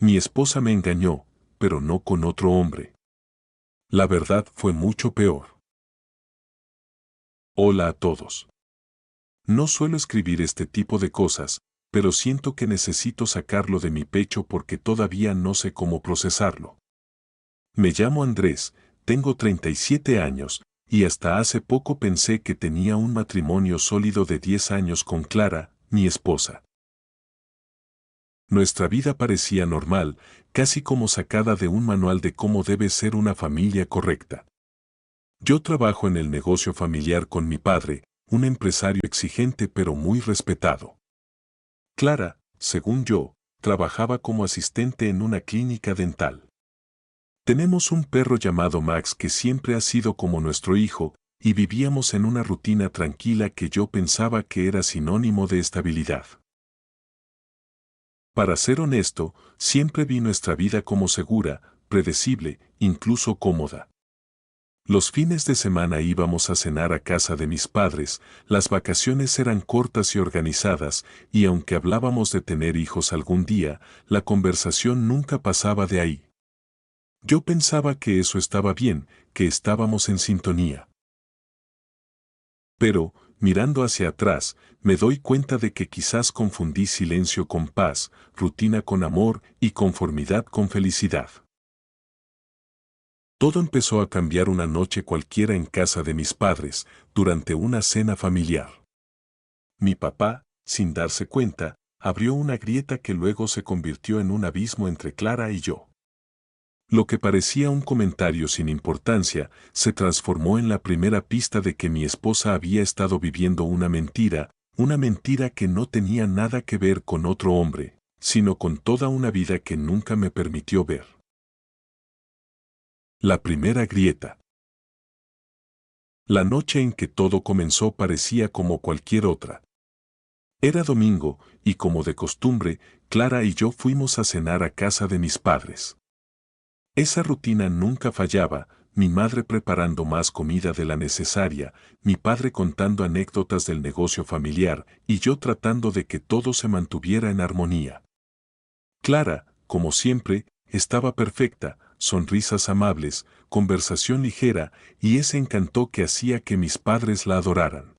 Mi esposa me engañó, pero no con otro hombre. La verdad fue mucho peor. Hola a todos. No suelo escribir este tipo de cosas, pero siento que necesito sacarlo de mi pecho porque todavía no sé cómo procesarlo. Me llamo Andrés, tengo 37 años, y hasta hace poco pensé que tenía un matrimonio sólido de 10 años con Clara, mi esposa. Nuestra vida parecía normal, casi como sacada de un manual de cómo debe ser una familia correcta. Yo trabajo en el negocio familiar con mi padre, un empresario exigente pero muy respetado. Clara, según yo, trabajaba como asistente en una clínica dental. Tenemos un perro llamado Max que siempre ha sido como nuestro hijo, y vivíamos en una rutina tranquila que yo pensaba que era sinónimo de estabilidad. Para ser honesto, siempre vi nuestra vida como segura, predecible, incluso cómoda. Los fines de semana íbamos a cenar a casa de mis padres, las vacaciones eran cortas y organizadas, y aunque hablábamos de tener hijos algún día, la conversación nunca pasaba de ahí. Yo pensaba que eso estaba bien, que estábamos en sintonía. Pero, mirando hacia atrás, me doy cuenta de que quizás confundí silencio con paz, rutina con amor y conformidad con felicidad. Todo empezó a cambiar una noche cualquiera en casa de mis padres, durante una cena familiar. Mi papá, sin darse cuenta, abrió una grieta que luego se convirtió en un abismo entre Clara y yo. Lo que parecía un comentario sin importancia, se transformó en la primera pista de que mi esposa había estado viviendo una mentira que no tenía nada que ver con otro hombre, sino con toda una vida que nunca me permitió ver. La primera grieta. La noche en que todo comenzó parecía como cualquier otra. Era domingo, y como de costumbre, Clara y yo fuimos a cenar a casa de mis padres. Esa rutina nunca fallaba, mi madre preparando más comida de la necesaria, mi padre contando anécdotas del negocio familiar y yo tratando de que todo se mantuviera en armonía. Clara, como siempre, estaba perfecta, sonrisas amables, conversación ligera y ese encanto que hacía que mis padres la adoraran.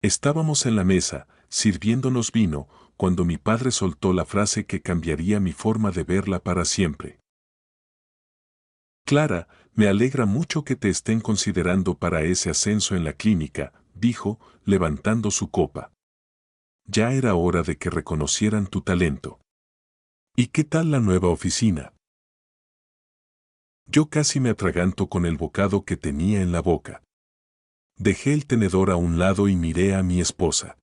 Estábamos en la mesa, sirviéndonos vino, cuando mi padre soltó la frase que cambiaría mi forma de verla para siempre. Clara, me alegra mucho que te estén considerando para ese ascenso en la clínica, dijo, levantando su copa. Ya era hora de que reconocieran tu talento. ¿Y qué tal la nueva oficina? Yo casi me atraganto con el bocado que tenía en la boca. Dejé el tenedor a un lado y miré a mi esposa.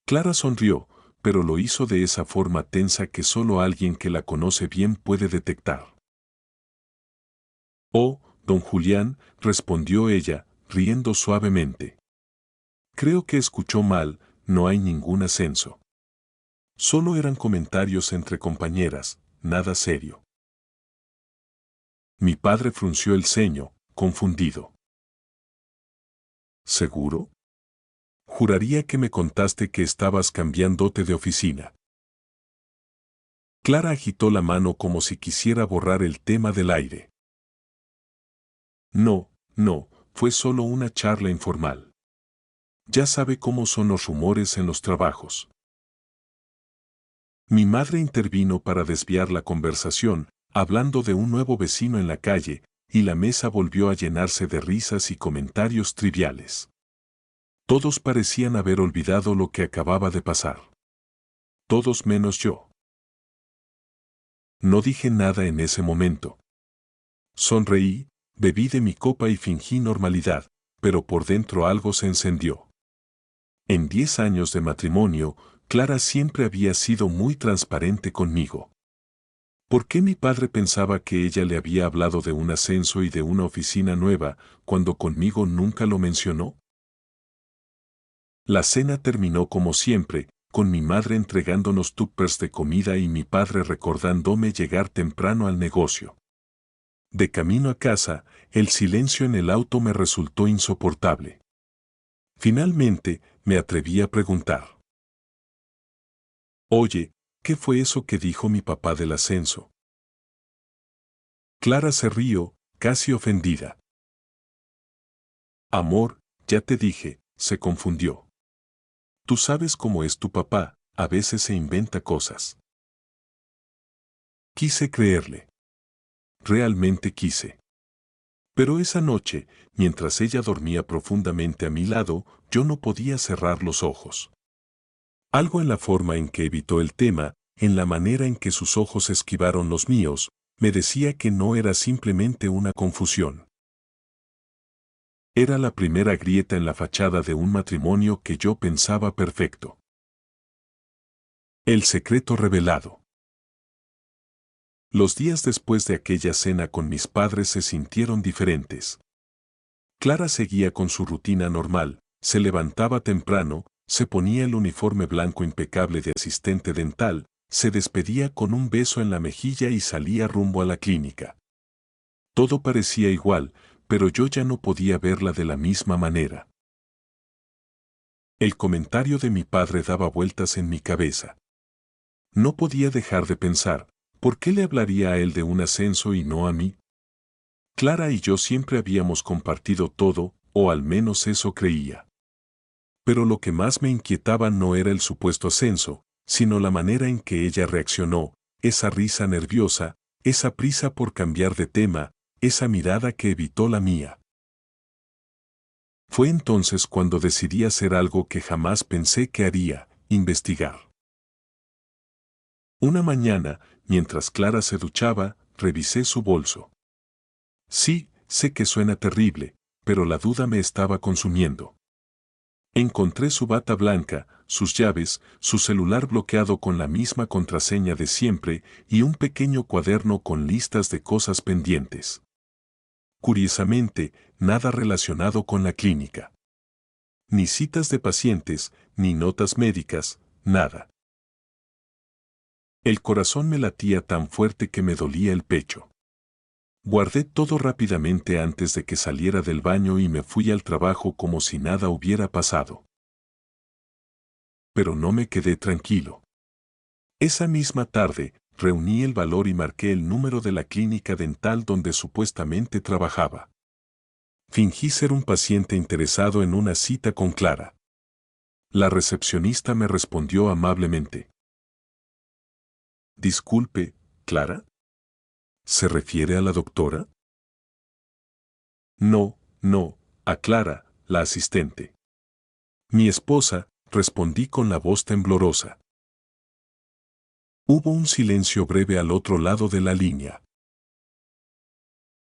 Clara sonrió, pero lo hizo de esa forma tensa que solo alguien que la conoce bien puede detectar. Oh, don Julián, respondió ella, riendo suavemente. Creo que escuchó mal, no hay ningún ascenso. Solo eran comentarios entre compañeras, nada serio. Mi padre frunció el ceño, confundido. ¿Seguro? Juraría que me contaste que estabas cambiándote de oficina. Clara agitó la mano como si quisiera borrar el tema del aire. No, no, fue solo una charla informal. Ya sabe cómo son los rumores en los trabajos. Mi madre intervino para desviar la conversación, hablando de un nuevo vecino en la calle, y la mesa volvió a llenarse de risas y comentarios triviales. Todos parecían haber olvidado lo que acababa de pasar. Todos menos yo. No dije nada en ese momento. Sonreí, bebí de mi copa y fingí normalidad, pero por dentro algo se encendió. En 10 años de matrimonio, Clara siempre había sido muy transparente conmigo. ¿Por qué mi padre pensaba que ella le había hablado de un ascenso y de una oficina nueva, cuando conmigo nunca lo mencionó? La cena terminó como siempre, con mi madre entregándonos tuppers de comida y mi padre recordándome llegar temprano al negocio. De camino a casa, el silencio en el auto me resultó insoportable. Finalmente, me atreví a preguntar. Oye, ¿Qué fue eso que dijo mi papá del ascenso? Clara se rió, casi ofendida. Amor, ya te dije, se confundió. Tú sabes cómo es tu papá, a veces se inventa cosas. Quise creerle. Realmente quise. Pero esa noche, mientras ella dormía profundamente a mi lado, yo no podía cerrar los ojos. Algo en la forma en que evitó el tema, en la manera en que sus ojos esquivaron los míos, me decía que no era simplemente una confusión. Era la primera grieta en la fachada de un matrimonio que yo pensaba perfecto. El secreto revelado. Los días después de aquella cena con mis padres se sintieron diferentes. Clara seguía con su rutina normal, se levantaba temprano, se ponía el uniforme blanco impecable de asistente dental, se despedía con un beso en la mejilla y salía rumbo a la clínica. Todo parecía igual, pero yo ya no podía verla de la misma manera. El comentario de mi padre daba vueltas en mi cabeza. No podía dejar de pensar, ¿por qué le hablaría a él de un ascenso y no a mí? Clara y yo siempre habíamos compartido todo, o al menos eso creía. Pero lo que más me inquietaba no era el supuesto ascenso, sino la manera en que ella reaccionó, esa risa nerviosa, esa prisa por cambiar de tema, esa mirada que evitó la mía. Fue entonces cuando decidí hacer algo que jamás pensé que haría, investigar. Una mañana, mientras Clara se duchaba, revisé su bolso. Sí, sé que suena terrible, pero la duda me estaba consumiendo. Encontré su bata blanca, sus llaves, su celular bloqueado con la misma contraseña de siempre y un pequeño cuaderno con listas de cosas pendientes. Curiosamente, nada relacionado con la clínica. Ni citas de pacientes, ni notas médicas, nada. El corazón me latía tan fuerte que me dolía el pecho. Guardé todo rápidamente antes de que saliera del baño y me fui al trabajo como si nada hubiera pasado. Pero no me quedé tranquilo. Esa misma tarde, reuní el valor y marqué el número de la clínica dental donde supuestamente trabajaba. Fingí ser un paciente interesado en una cita con Clara. La recepcionista me respondió amablemente. Disculpe, ¿Clara? ¿Se refiere a la doctora? No, no, a Clara, la asistente. Mi esposa, respondí con la voz temblorosa. Hubo un silencio breve al otro lado de la línea.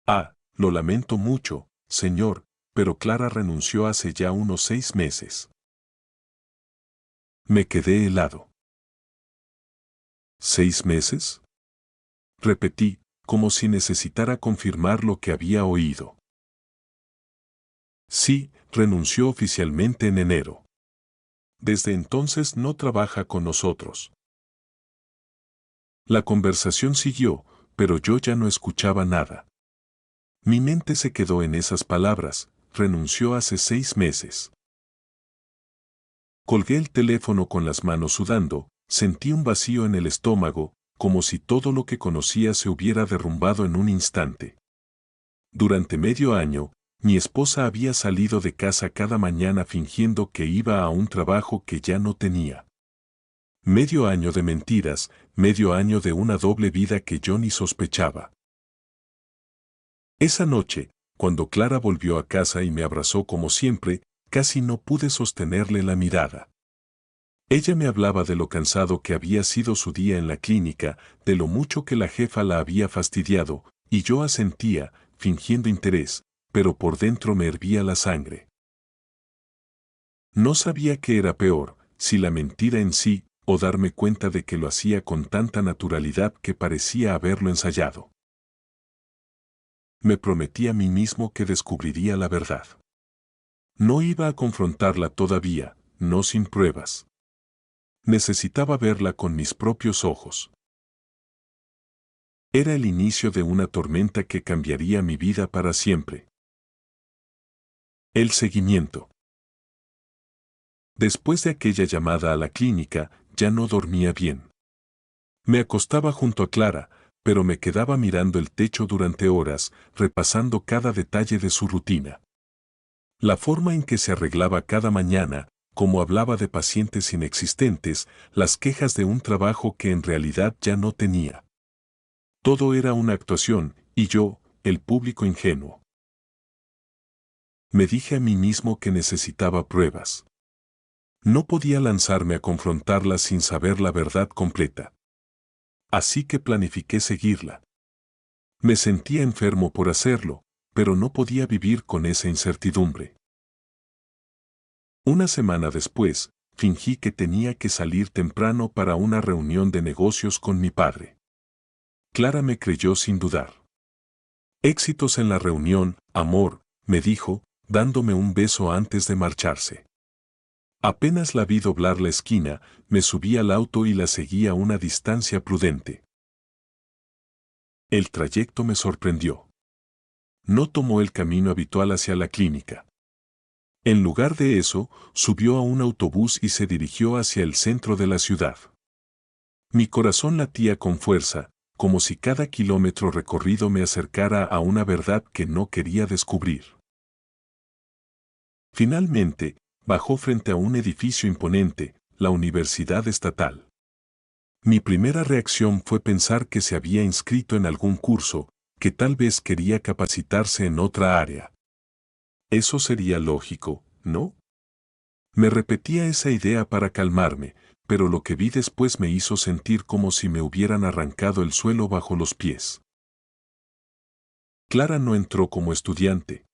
Ah, lo lamento mucho, señor, pero Clara renunció hace ya unos 6 meses. Me quedé helado. ¿6 meses? Repetí, como si necesitara confirmar lo que había oído. Sí, renunció oficialmente en enero. Desde entonces no trabaja con nosotros. La conversación siguió, pero yo ya no escuchaba nada. Mi mente se quedó en esas palabras, renunció hace 6 meses. Colgué el teléfono con las manos sudando, sentí un vacío en el estómago, como si todo lo que conocía se hubiera derrumbado en un instante. Durante medio año, mi esposa había salido de casa cada mañana fingiendo que iba a un trabajo que ya no tenía. Medio año de mentiras, medio año de una doble vida que yo ni sospechaba. Esa noche, cuando Clara volvió a casa y me abrazó como siempre, casi no pude sostenerle la mirada. Ella me hablaba de lo cansado que había sido su día en la clínica, de lo mucho que la jefa la había fastidiado, y yo asentía, fingiendo interés, pero por dentro me hervía la sangre. No sabía qué era peor, si la mentira en sí, o darme cuenta de que lo hacía con tanta naturalidad que parecía haberlo ensayado. Me prometí a mí mismo que descubriría la verdad. No iba a confrontarla todavía, no sin pruebas. Necesitaba verla con mis propios ojos. Era el inicio de una tormenta que cambiaría mi vida para siempre. El seguimiento. Después de aquella llamada a la clínica, ya no dormía bien. Me acostaba junto a Clara, pero me quedaba mirando el techo durante horas, repasando cada detalle de su rutina. La forma en que se arreglaba cada mañana, cómo hablaba de pacientes inexistentes, las quejas de un trabajo que en realidad ya no tenía. Todo era una actuación, y yo, el público ingenuo. Me dije a mí mismo que necesitaba pruebas. No podía lanzarme a confrontarla sin saber la verdad completa. Así que planifiqué seguirla. Me sentía enfermo por hacerlo, pero no podía vivir con esa incertidumbre. Una semana después, fingí que tenía que salir temprano para una reunión de negocios con mi padre. Clara me creyó sin dudar. Éxitos en la reunión, amor, me dijo, dándome un beso antes de marcharse. Apenas la vi doblar la esquina, me subí al auto y la seguí a una distancia prudente. El trayecto me sorprendió. No tomó el camino habitual hacia la clínica. En lugar de eso, subió a un autobús y se dirigió hacia el centro de la ciudad. Mi corazón latía con fuerza, como si cada kilómetro recorrido me acercara a una verdad que no quería descubrir. Finalmente, bajó frente a un edificio imponente, la Universidad Estatal. Mi primera reacción fue pensar que se había inscrito en algún curso, que tal vez quería capacitarse en otra área. Eso sería lógico, ¿no? Me repetía esa idea para calmarme, pero lo que vi después me hizo sentir como si me hubieran arrancado el suelo bajo los pies. Clara no entró como estudiante.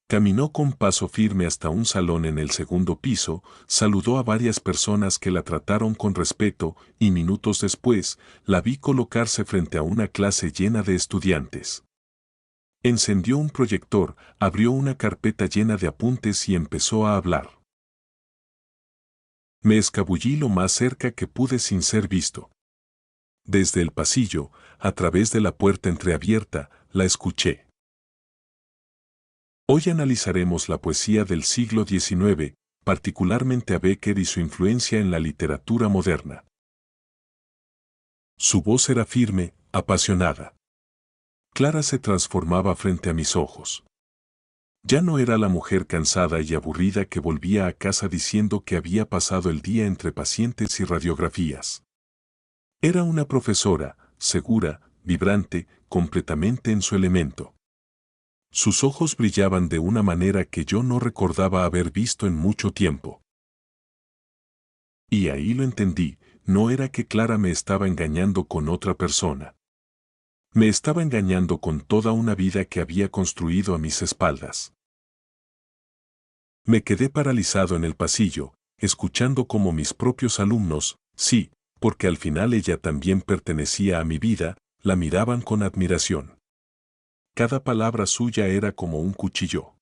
Caminó con paso firme hasta un salón en el segundo piso, saludó a varias personas que la trataron con respeto y minutos después la vi colocarse frente a una clase llena de estudiantes. Encendió un proyector, abrió una carpeta llena de apuntes y empezó a hablar. Me escabullí lo más cerca que pude sin ser visto. Desde el pasillo, a través de la puerta entreabierta, la escuché. Hoy analizaremos la poesía del siglo XIX, particularmente a Becker y su influencia en la literatura moderna. Su voz era firme, apasionada. Clara se transformaba frente a mis ojos. Ya no era la mujer cansada y aburrida que volvía a casa diciendo que había pasado el día entre pacientes y radiografías. Era una profesora, segura, vibrante, completamente en su elemento. Sus ojos brillaban de una manera que yo no recordaba haber visto en mucho tiempo. Y ahí lo entendí, no era que Clara me estaba engañando con otra persona. Me estaba engañando con toda una vida que había construido a mis espaldas. Me quedé paralizado en el pasillo, escuchando como mis propios alumnos, sí, porque al final ella también pertenecía a mi vida, la miraban con admiración. Cada palabra suya era como un cuchillo.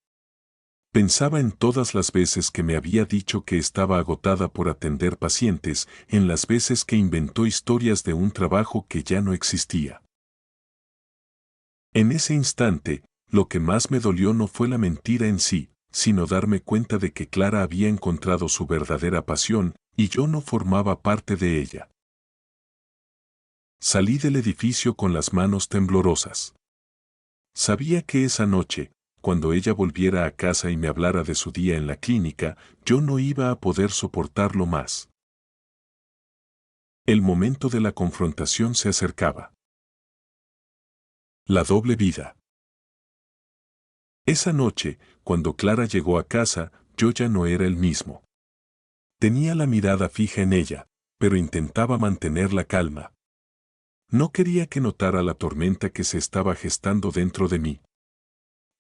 Pensaba en todas las veces que me había dicho que estaba agotada por atender pacientes, en las veces que inventó historias de un trabajo que ya no existía. En ese instante, lo que más me dolió no fue la mentira en sí, sino darme cuenta de que Clara había encontrado su verdadera pasión, y yo no formaba parte de ella. Salí del edificio con las manos temblorosas. Sabía que esa noche, cuando ella volviera a casa y me hablara de su día en la clínica, yo no iba a poder soportarlo más. El momento de la confrontación se acercaba. La doble vida. Esa noche, cuando Clara llegó a casa, yo ya no era el mismo. Tenía la mirada fija en ella, pero intentaba mantener la calma. No quería que notara la tormenta que se estaba gestando dentro de mí.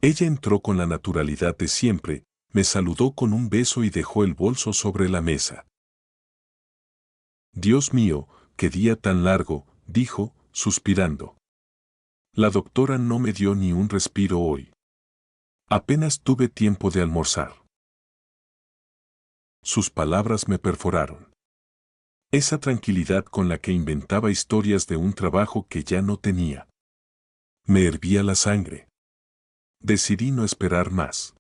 Ella entró con la naturalidad de siempre, me saludó con un beso y dejó el bolso sobre la mesa. Dios mío, qué día tan largo, dijo, suspirando. La doctora no me dio ni un respiro hoy. Apenas tuve tiempo de almorzar. Sus palabras me perforaron. Esa tranquilidad con la que inventaba historias de un trabajo que ya no tenía. Me hervía la sangre. Decidí no esperar más.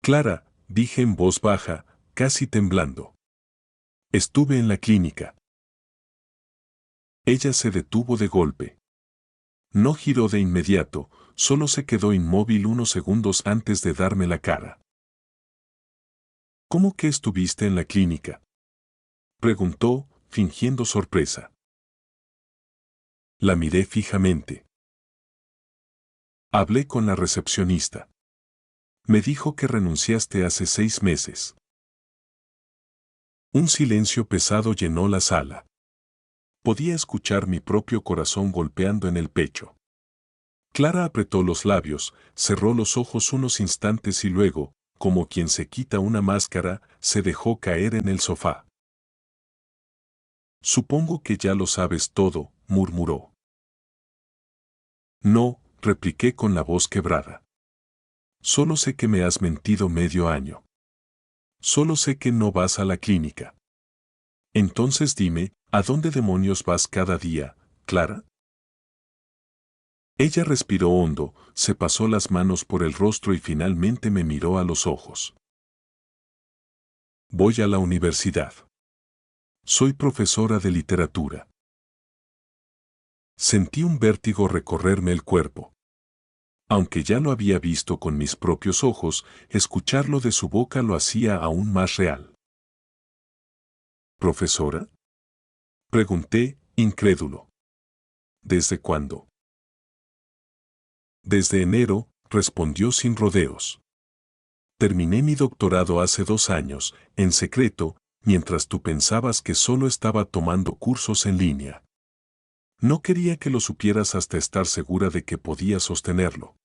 Clara, dije en voz baja, casi temblando. Estuve en la clínica. Ella se detuvo de golpe. No giró de inmediato, solo se quedó inmóvil unos segundos antes de darme la cara. ¿Cómo que estuviste en la clínica?, preguntó, fingiendo sorpresa. La miré fijamente. Hablé con la recepcionista. Me dijo que renunciaste hace 6 meses. Un silencio pesado llenó la sala. Podía escuchar mi propio corazón golpeando en el pecho. Clara apretó los labios, cerró los ojos unos instantes y luego, como quien se quita una máscara, se dejó caer en el sofá. Supongo que ya lo sabes todo, murmuró. No, repliqué con la voz quebrada. Solo sé que me has mentido medio año. Solo sé que no vas a la clínica. Entonces dime, ¿a dónde demonios vas cada día, Clara? Ella respiró hondo, se pasó las manos por el rostro y finalmente me miró a los ojos. Voy a la universidad. Soy profesora de literatura. Sentí un vértigo recorrerme el cuerpo. Aunque ya lo había visto con mis propios ojos, escucharlo de su boca lo hacía aún más real. ¿Profesora?, pregunté, incrédulo. ¿Desde cuándo? Desde enero, respondió sin rodeos. Terminé mi doctorado hace 2 años, en secreto, mientras tú pensabas que solo estaba tomando cursos en línea. No quería que lo supieras hasta estar segura de que podía sostenerlo.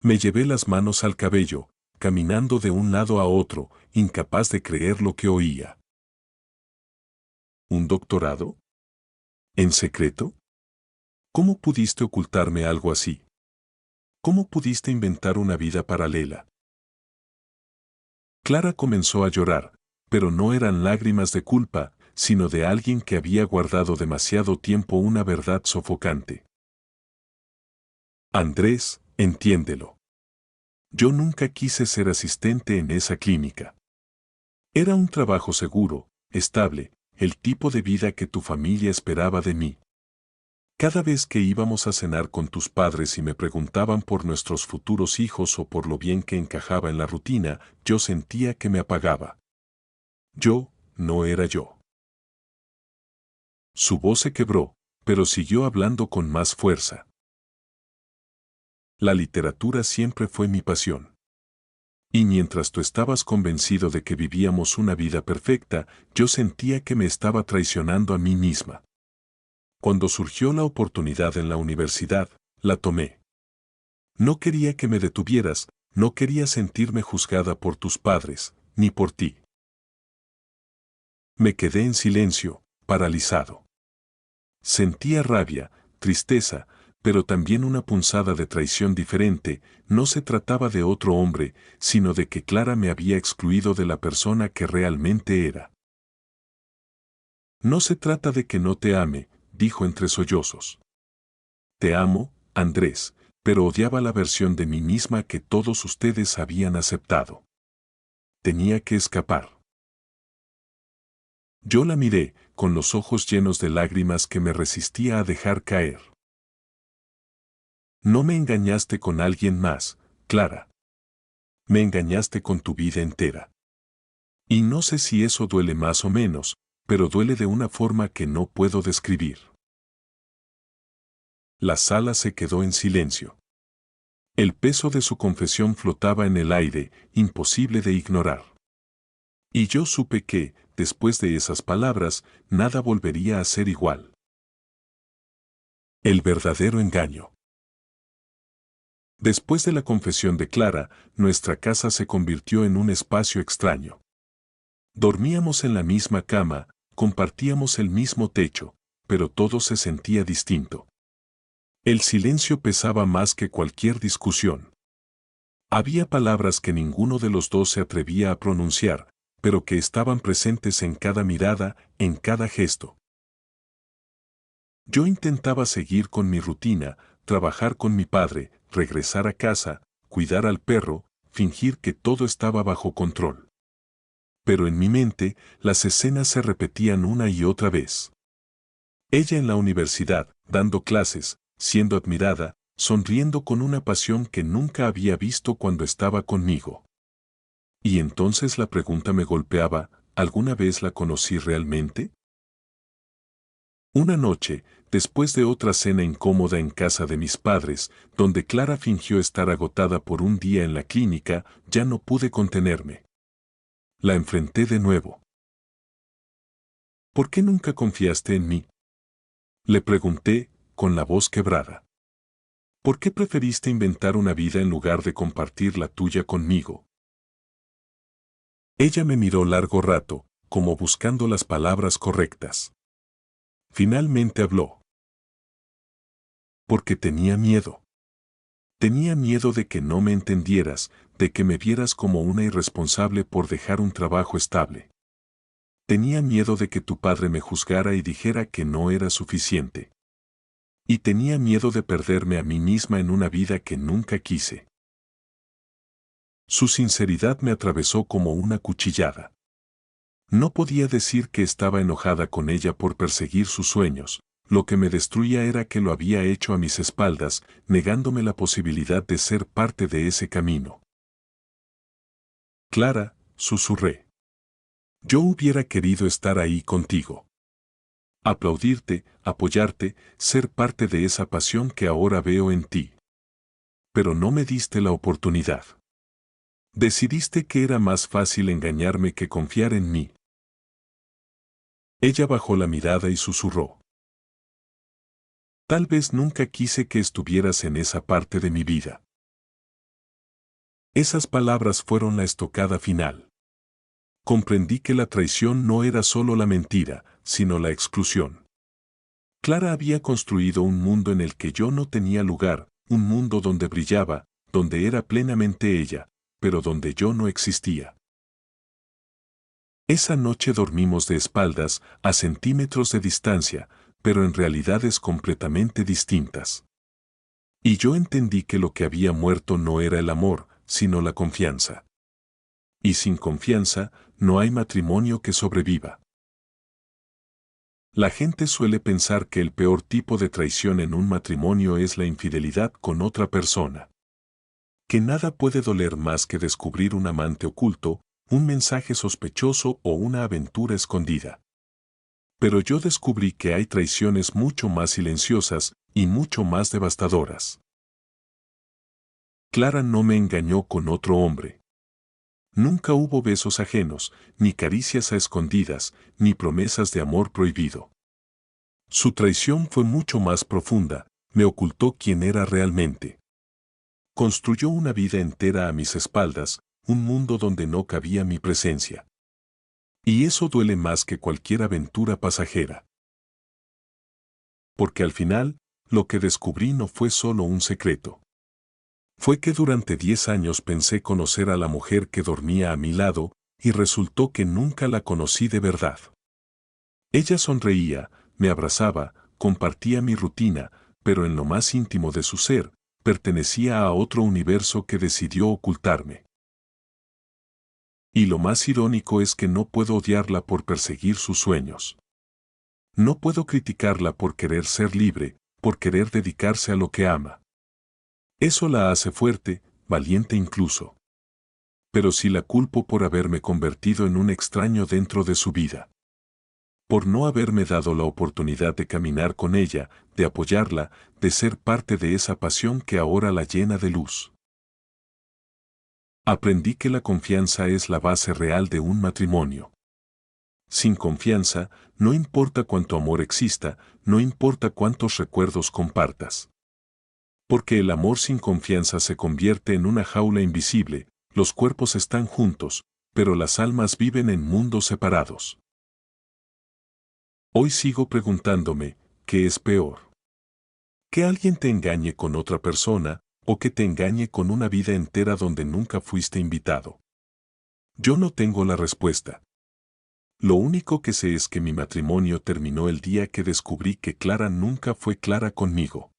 Me llevé las manos al cabello, caminando de un lado a otro, incapaz de creer lo que oía. ¿Un doctorado? ¿En secreto? ¿Cómo pudiste ocultarme algo así? ¿Cómo pudiste inventar una vida paralela? Clara comenzó a llorar, pero no eran lágrimas de culpa, sino de alguien que había guardado demasiado tiempo una verdad sofocante. Andrés, entiéndelo. Yo nunca quise ser asistente en esa clínica. Era un trabajo seguro, estable, el tipo de vida que tu familia esperaba de mí. Cada vez que íbamos a cenar con tus padres y me preguntaban por nuestros futuros hijos o por lo bien que encajaba en la rutina, yo sentía que me apagaba. Yo, no era yo. Su voz se quebró, pero siguió hablando con más fuerza. La literatura siempre fue mi pasión. Y mientras tú estabas convencido de que vivíamos una vida perfecta, yo sentía que me estaba traicionando a mí misma. Cuando surgió la oportunidad en la universidad, la tomé. No quería que me detuvieras, no quería sentirme juzgada por tus padres, ni por ti. Me quedé en silencio, paralizado. Sentía rabia, tristeza, pero también una punzada de traición diferente. No se trataba de otro hombre, sino de que Clara me había excluido de la persona que realmente era. No se trata de que no te ame, dijo entre sollozos. Te amo, Andrés, pero odiaba la versión de mí misma que todos ustedes habían aceptado. Tenía que escapar. Yo la miré, con los ojos llenos de lágrimas que me resistía a dejar caer. No me engañaste con alguien más, Clara. Me engañaste con tu vida entera. Y no sé si eso duele más o menos, pero duele de una forma que no puedo describir. La sala se quedó en silencio. El peso de su confesión flotaba en el aire, imposible de ignorar. Y yo supe que, después de esas palabras, nada volvería a ser igual. El verdadero engaño. Después de la confesión de Clara, nuestra casa se convirtió en un espacio extraño. Dormíamos en la misma cama, compartíamos el mismo techo, pero todo se sentía distinto. El silencio pesaba más que cualquier discusión. Había palabras que ninguno de los dos se atrevía a pronunciar, pero que estaban presentes en cada mirada, en cada gesto. Yo intentaba seguir con mi rutina, trabajar con mi padre, regresar a casa, cuidar al perro, fingir que todo estaba bajo control. Pero en mi mente, las escenas se repetían una y otra vez. Ella en la universidad, dando clases, siendo admirada, sonriendo con una pasión que nunca había visto cuando estaba conmigo. Y entonces la pregunta me golpeaba, ¿alguna vez la conocí realmente? Una noche, después de otra cena incómoda en casa de mis padres, donde Clara fingió estar agotada por un día en la clínica, ya no pude contenerme. La enfrenté de nuevo. ¿Por qué nunca confiaste en mí? Le pregunté, con la voz quebrada. ¿Por qué preferiste inventar una vida en lugar de compartir la tuya conmigo? Ella me miró largo rato, como buscando las palabras correctas. Finalmente habló. Porque tenía miedo. Tenía miedo de que no me entendieras, de que me vieras como una irresponsable por dejar un trabajo estable. Tenía miedo de que tu padre me juzgara y dijera que no era suficiente. Y tenía miedo de perderme a mí misma en una vida que nunca quise. Su sinceridad me atravesó como una cuchillada. No podía decir que estaba enojada con ella por perseguir sus sueños. Lo que me destruía era que lo había hecho a mis espaldas, negándome la posibilidad de ser parte de ese camino. Clara, susurré. Yo hubiera querido estar ahí contigo. Aplaudirte, apoyarte, ser parte de esa pasión que ahora veo en ti. Pero no me diste la oportunidad. Decidiste que era más fácil engañarme que confiar en mí. Ella bajó la mirada y susurró. Tal vez nunca quise que estuvieras en esa parte de mi vida. Esas palabras fueron la estocada final. Comprendí que la traición no era solo la mentira, sino la exclusión. Clara había construido un mundo en el que yo no tenía lugar, un mundo donde brillaba, donde era plenamente ella, pero donde yo no existía. Esa noche dormimos de espaldas, a centímetros de distancia, pero en realidades completamente distintas. Y yo entendí que lo que había muerto no era el amor, sino la confianza. Y sin confianza, no hay matrimonio que sobreviva. La gente suele pensar que el peor tipo de traición en un matrimonio es la infidelidad con otra persona. Que nada puede doler más que descubrir un amante oculto, un mensaje sospechoso o una aventura escondida. Pero yo descubrí que hay traiciones mucho más silenciosas y mucho más devastadoras. Clara no me engañó con otro hombre. Nunca hubo besos ajenos, ni caricias a escondidas, ni promesas de amor prohibido. Su traición fue mucho más profunda, me ocultó quién era realmente. Construyó una vida entera a mis espaldas, un mundo donde no cabía mi presencia. Y eso duele más que cualquier aventura pasajera. Porque al final, lo que descubrí no fue solo un secreto. Fue que durante 10 años pensé conocer a la mujer que dormía a mi lado, y resultó que nunca la conocí de verdad. Ella sonreía, me abrazaba, compartía mi rutina, pero en lo más íntimo de su ser, pertenecía a otro universo que decidió ocultarme. Y lo más irónico es que no puedo odiarla por perseguir sus sueños. No puedo criticarla por querer ser libre, por querer dedicarse a lo que ama. Eso la hace fuerte, valiente incluso. Pero sí la culpo por haberme convertido en un extraño dentro de su vida. Por no haberme dado la oportunidad de caminar con ella, de apoyarla, de ser parte de esa pasión que ahora la llena de luz. Aprendí que la confianza es la base real de un matrimonio. Sin confianza, no importa cuánto amor exista, no importa cuántos recuerdos compartas. Porque el amor sin confianza se convierte en una jaula invisible, los cuerpos están juntos, pero las almas viven en mundos separados. Hoy sigo preguntándome, ¿qué es peor? ¿Que alguien te engañe con otra persona, o que te engañe con una vida entera donde nunca fuiste invitado? Yo no tengo la respuesta. Lo único que sé es que mi matrimonio terminó el día que descubrí que Clara nunca fue clara conmigo.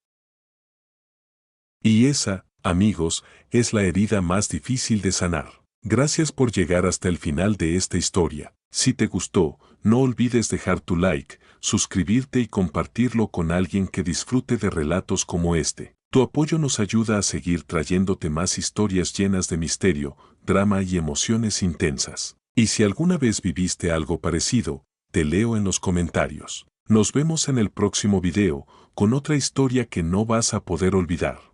Y esa, amigos, es la herida más difícil de sanar. Gracias por llegar hasta el final de esta historia. Si te gustó, no olvides dejar tu like, suscribirte y compartirlo con alguien que disfrute de relatos como este. Tu apoyo nos ayuda a seguir trayéndote más historias llenas de misterio, drama y emociones intensas. Y si alguna vez viviste algo parecido, te leo en los comentarios. Nos vemos en el próximo video, con otra historia que no vas a poder olvidar.